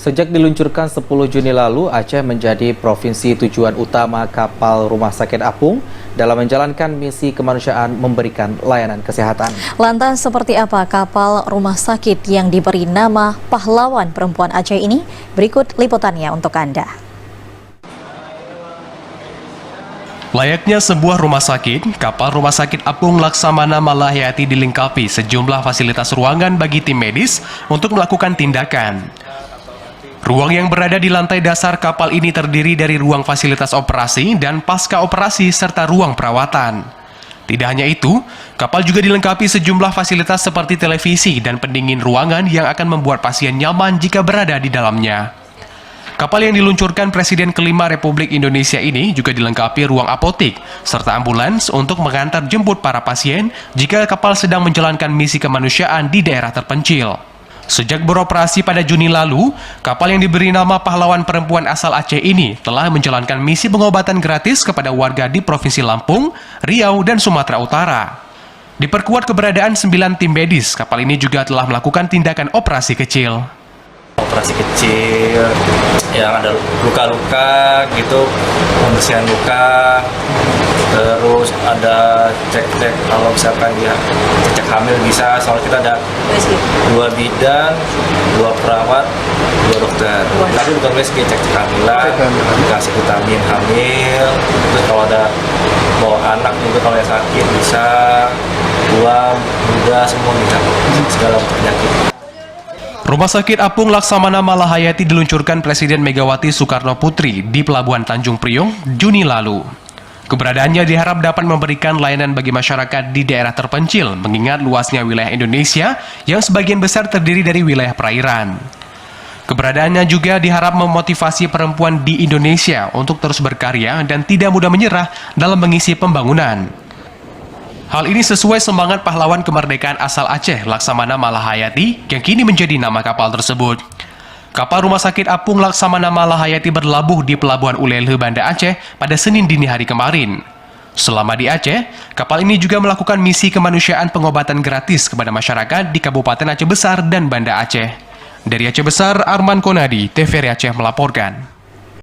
Sejak diluncurkan 10 Juni lalu, Aceh menjadi provinsi tujuan utama kapal Rumah Sakit Apung dalam menjalankan misi kemanusiaan memberikan layanan kesehatan. Lantas seperti apa kapal Rumah Sakit yang diberi nama Pahlawan Perempuan Aceh ini? Berikut liputannya untuk Anda. Layaknya sebuah rumah sakit, kapal Rumah Sakit Apung Laksamana Malahayati dilengkapi sejumlah fasilitas ruangan bagi tim medis untuk melakukan tindakan. Ruang yang berada di lantai dasar kapal ini terdiri dari ruang fasilitas operasi dan pasca operasi serta ruang perawatan. Tidak hanya itu, kapal juga dilengkapi sejumlah fasilitas seperti televisi dan pendingin ruangan yang akan membuat pasien nyaman jika berada di dalamnya. Kapal yang diluncurkan Presiden kelima Republik Indonesia ini juga dilengkapi ruang apotik serta ambulans untuk mengantar jemput para pasien jika kapal sedang menjalankan misi kemanusiaan di daerah terpencil. Sejak beroperasi pada Juni lalu, kapal yang diberi nama Pahlawan Perempuan asal Aceh ini telah menjalankan misi pengobatan gratis kepada warga di Provinsi Lampung, Riau, dan Sumatera Utara. Diperkuat keberadaan 9 tim medis, kapal ini juga telah melakukan tindakan operasi kecil. Operasi kecil yang ada luka-luka gitu, pembersihan luka, terus ada cek-cek kalau misalkan dia cek hamil bisa, soalnya kita ada 2 bidan, 2 perawat, 2 dokter. Tapi bukan USG, cek kehamilan, dikasih vitamin hamil, terus kalau ada bawa anak juga kalau yang sakit bisa, buang, muda semua bisa, segala penyakit. Rumah Sakit Apung Laksamana Malahayati diluncurkan Presiden Megawati Soekarno Putri di Pelabuhan Tanjung Priok, Juni lalu. Keberadaannya diharap dapat memberikan layanan bagi masyarakat di daerah terpencil, mengingat luasnya wilayah Indonesia yang sebagian besar terdiri dari wilayah perairan. Keberadaannya juga diharap memotivasi perempuan di Indonesia untuk terus berkarya dan tidak mudah menyerah dalam mengisi pembangunan. Hal ini sesuai semangat pahlawan kemerdekaan asal Aceh, Laksamana Malahayati, yang kini menjadi nama kapal tersebut. Kapal Rumah Sakit Apung Laksamana Malahayati berlabuh di Pelabuhan Ulele, Banda Aceh pada Senin dini hari kemarin. Selama di Aceh, kapal ini juga melakukan misi kemanusiaan pengobatan gratis kepada masyarakat di Kabupaten Aceh Besar dan Banda Aceh. Dari Aceh Besar, Arman Konadi, TVRI Aceh melaporkan.